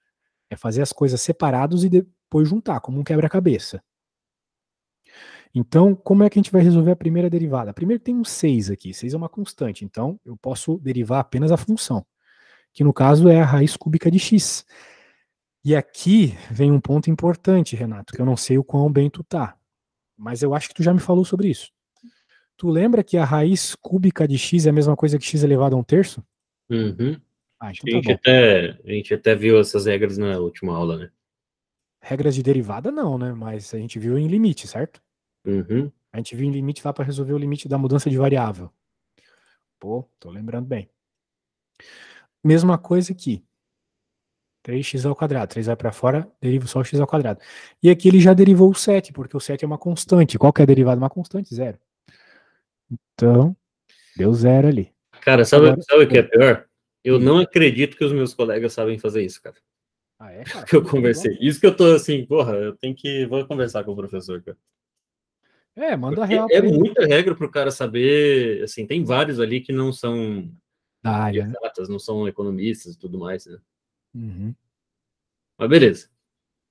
[SPEAKER 1] É fazer as coisas separados e depois juntar, como um quebra-cabeça. Então, como é que a gente vai resolver a primeira derivada? Primeiro tem um 6 aqui. 6 é uma constante. Então, eu posso derivar apenas a função, que no caso é a raiz cúbica de x. E aqui vem um ponto importante, Renato, que eu não sei o quão bem tu tá. Mas eu acho que tu já me falou sobre isso. Tu lembra que a raiz cúbica de x é a mesma coisa que x elevado a 1/3?
[SPEAKER 2] Uhum.
[SPEAKER 1] Ah, então tá bom.
[SPEAKER 2] A gente até viu essas regras na última aula, né?
[SPEAKER 1] Regras de derivada não, né? Mas a gente viu em limite, certo?
[SPEAKER 2] Uhum.
[SPEAKER 1] A gente viu em limite lá para resolver o limite da mudança de variável. Pô, tô lembrando bem. Mesma coisa aqui. 3x ao quadrado. 3 vai para fora, deriva só o x ao quadrado. E aqui ele já derivou o 7, porque o 7 é uma constante. Qual que é a derivada de uma constante? 0. Então, deu 0 ali.
[SPEAKER 2] Cara, sabe o que é pior? Eu não acredito que os meus colegas sabem fazer isso, cara.
[SPEAKER 1] Ah, é, cara?
[SPEAKER 2] Que eu conversei. Isso que eu tô assim, porra, vou conversar com o professor, cara.
[SPEAKER 1] É, manda
[SPEAKER 2] Porque
[SPEAKER 1] real
[SPEAKER 2] é
[SPEAKER 1] pra ele.
[SPEAKER 2] muita regra pro cara saber, assim, tem vários ali que não são
[SPEAKER 1] Da área, né?
[SPEAKER 2] exatas, não são economistas e tudo mais, né?
[SPEAKER 1] Uhum.
[SPEAKER 2] Mas beleza.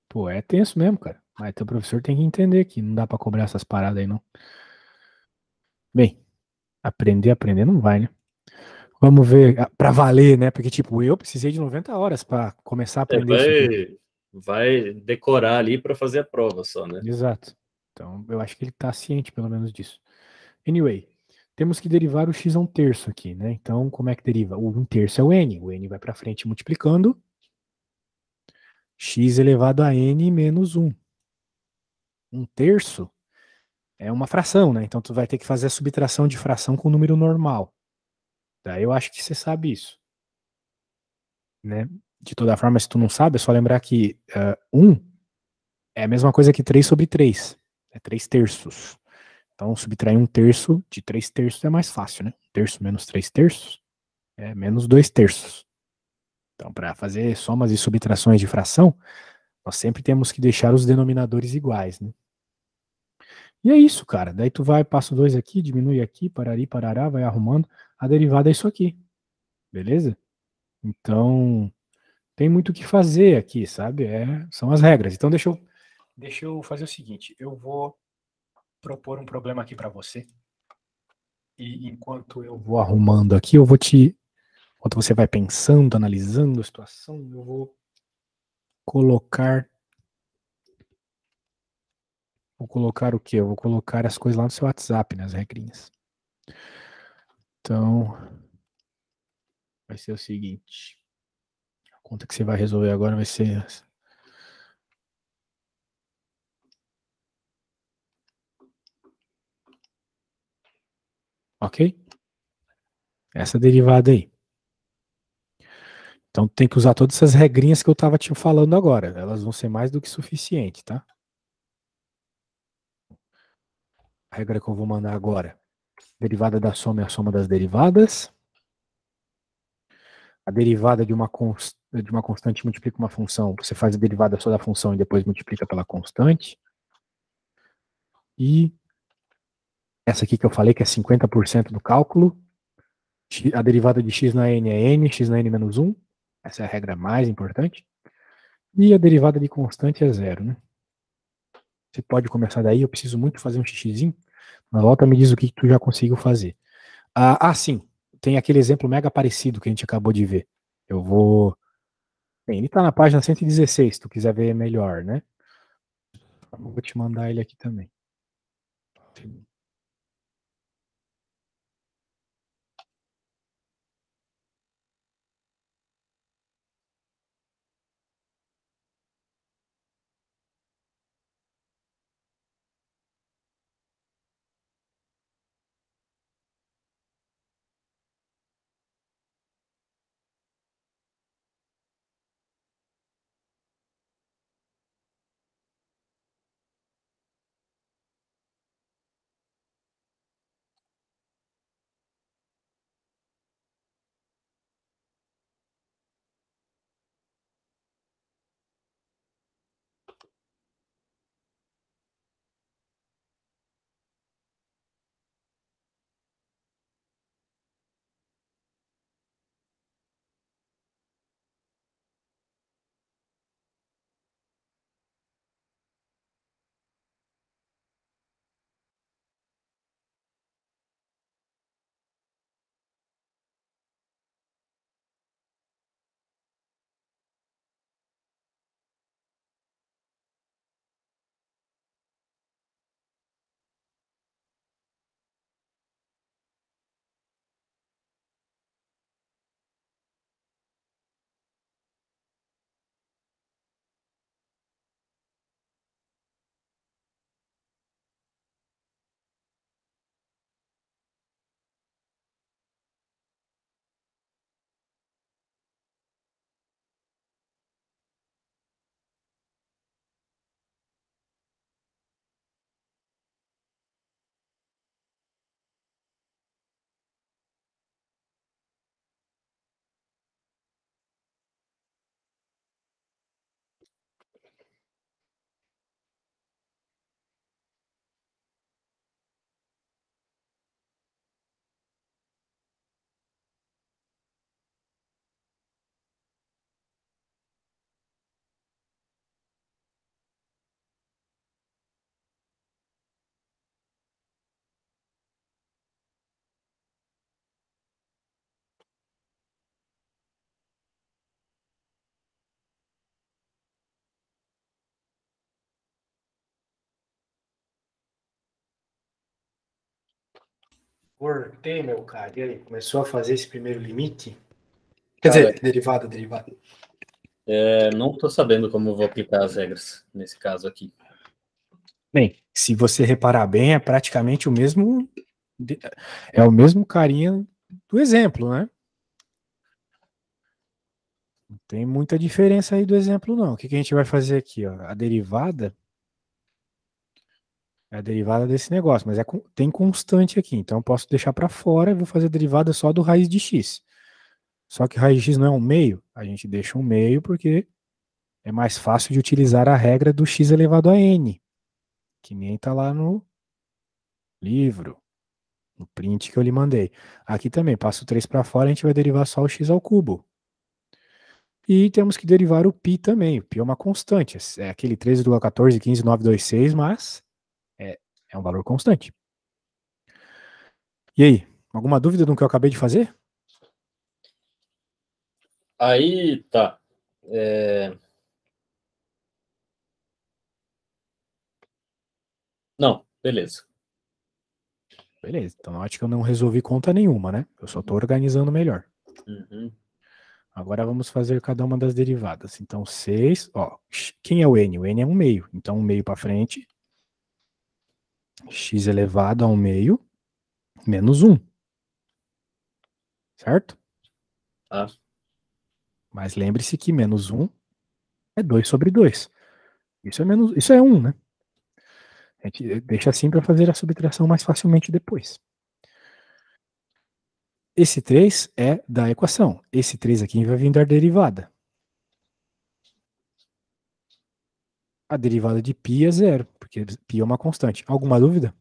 [SPEAKER 1] Pô, é tenso mesmo, cara. Mas teu professor tem que entender que não dá pra cobrar essas paradas aí, não. Bem, aprender não vai, né? Vamos ver, pra valer, né? Porque, tipo, eu precisei de 90 horas pra começar a aprender isso aqui.
[SPEAKER 2] Vai decorar ali para fazer a prova só, né?
[SPEAKER 1] Exato. Então, eu acho que ele tá ciente, pelo menos, disso. Anyway, temos que derivar o x a 1/3 aqui, né? Então, como é que deriva? O 1/3 é o n. O n vai pra frente multiplicando. X elevado a n menos 1. 1/3 é uma fração, né? Então tu vai ter que fazer a subtração de fração com número normal. Daí eu acho que você sabe isso, né? De toda forma, se tu não sabe, é só lembrar que 1 é a mesma coisa que 3 sobre 3. É 3 terços. Então, subtrair 1 terço de 3 terços é mais fácil, né? 1 terço menos 3 terços é menos 2 terços. Então, para fazer somas e subtrações de fração, nós sempre temos que deixar os denominadores iguais, né? E é isso, cara. Daí tu vai, passa o 2 aqui, diminui aqui, parari, parará, vai arrumando. A derivada é isso aqui. Beleza? Então, tem muito o que fazer aqui, sabe? São as regras. Então, deixa eu fazer o seguinte. Eu vou propor um problema aqui para você. E enquanto eu vou arrumando aqui, enquanto você vai pensando, analisando a situação, eu vou colocar o quê? Eu vou colocar as coisas lá no seu WhatsApp, né, as regrinhas. Então, vai ser o seguinte. A conta que você vai resolver agora vai ser essa. Ok? Essa derivada aí. Então tem que usar todas essas regrinhas que eu estava te falando agora. Elas vão ser mais do que suficiente, tá? A regra que eu vou mandar agora. Derivada da soma é a soma das derivadas. A derivada de uma constante multiplica uma função. Você faz a derivada só da função e depois multiplica pela constante. E essa aqui que eu falei, que é 50% do cálculo. A derivada de x na n é n, x na n menos 1. Essa é a regra mais importante. E a derivada de constante é 0, né? Você pode começar daí, eu preciso muito fazer um xixizinho. Na volta me diz o que tu já conseguiu fazer. Sim. Tem aquele exemplo mega parecido que a gente acabou de ver. Eu vou... Bem, ele tá na página 116, se tu quiser ver melhor, né? Eu vou te mandar ele aqui também. Cortei, meu cara. E aí, começou a fazer esse primeiro limite? Quer
[SPEAKER 2] Cara,
[SPEAKER 1] dizer, derivada.
[SPEAKER 2] não estou sabendo como eu vou aplicar as regras nesse caso aqui.
[SPEAKER 1] Bem, se você reparar bem, é praticamente o mesmo. É o mesmo carinha do exemplo, né? Não tem muita diferença aí do exemplo, não. O que a gente vai fazer aqui? Ó? A derivada é a derivada desse negócio, mas tem constante aqui. Então eu posso deixar para fora e vou fazer a derivada só do raiz de x. Só que raiz de x não é um meio, a gente deixa um meio porque é mais fácil de utilizar a regra do x elevado a n, que nem está lá no livro, no print que eu lhe mandei. Aqui também, passo 3 para fora, a gente vai derivar só o x ao cubo. E temos que derivar o π também. O π é uma constante. É aquele 13,1415,926, mas é um valor constante. E aí, alguma dúvida do que eu acabei de fazer?
[SPEAKER 2] Aí, tá. Não, beleza.
[SPEAKER 1] Beleza, então note que eu não resolvi conta nenhuma, né? Eu só estou organizando melhor.
[SPEAKER 2] Uhum.
[SPEAKER 1] Agora vamos fazer cada uma das derivadas. Então, 6, ó, quem é o n? O n é 1 meio. Então, 1 meio para frente, x elevado a 1 meio, menos 1. Certo?
[SPEAKER 2] Tá.
[SPEAKER 1] Mas lembre-se que menos 1 é 2 sobre 2. Isso é 1, né? A gente deixa assim para fazer a subtração mais facilmente depois. Esse 3 é da equação. Esse 3 aqui vai vir da derivada. A derivada de π é zero, porque π é uma constante. Alguma dúvida?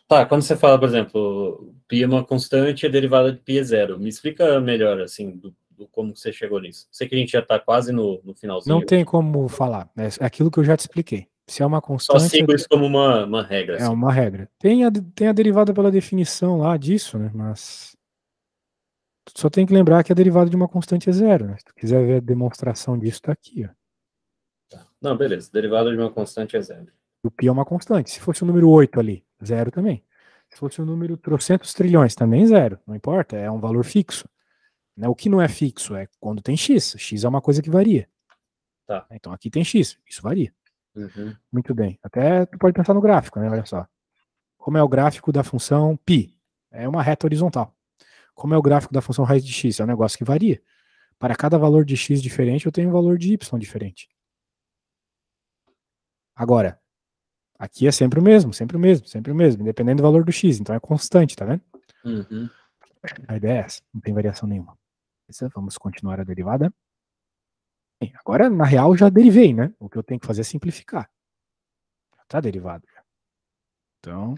[SPEAKER 2] Tá, quando você fala, por exemplo, π é uma constante e a derivada de π é zero, me explica melhor, assim, do como você chegou nisso. Sei que a gente já está quase no
[SPEAKER 1] Não
[SPEAKER 2] finalzinho.
[SPEAKER 1] tem como falar. É aquilo que eu já te expliquei. Se é uma
[SPEAKER 2] Só
[SPEAKER 1] constante,
[SPEAKER 2] sigo isso como uma regra,
[SPEAKER 1] é
[SPEAKER 2] assim.
[SPEAKER 1] uma regra. Tem a derivada pela definição lá disso, né? Mas só tem que lembrar que a derivada de uma constante é zero, né? Se tu quiser ver a demonstração disso, tá aqui, ó.
[SPEAKER 2] Não, beleza. Derivada de uma constante é zero.
[SPEAKER 1] O π é uma constante. Se fosse o número 8 ali, zero também. Se fosse o número trocentos trilhões, também zero. Não importa, é um valor fixo. Né? O que não é fixo é quando tem x. X é uma coisa que varia.
[SPEAKER 2] Tá.
[SPEAKER 1] Então aqui tem x, isso varia.
[SPEAKER 2] Uhum.
[SPEAKER 1] Muito bem. Até tu pode pensar no gráfico, né? Olha só. Como é o gráfico da função π? É uma reta horizontal. Como é o gráfico da função raiz de x? É um negócio que varia. Para cada valor de x diferente, eu tenho um valor de y diferente. Agora, aqui é sempre o mesmo, sempre o mesmo, sempre o mesmo, independente do valor do x. Então é constante, tá vendo?
[SPEAKER 2] Uhum.
[SPEAKER 1] A ideia é essa, não tem variação nenhuma. Vamos continuar a derivada. Bem, agora, na real, já derivei, né? O que eu tenho que fazer é simplificar. Já está derivado. Então,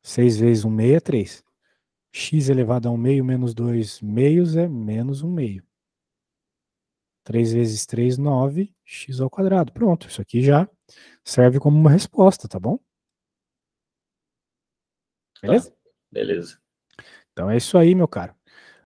[SPEAKER 1] 6 vezes 1 meio é 3. X elevado a 1 meio menos 2 meios é menos 1 meio. 3 vezes 3, 9, x ao quadrado. Pronto, isso aqui já serve como uma resposta, tá bom? Beleza?
[SPEAKER 2] Tá, beleza.
[SPEAKER 1] Então é isso aí, meu caro.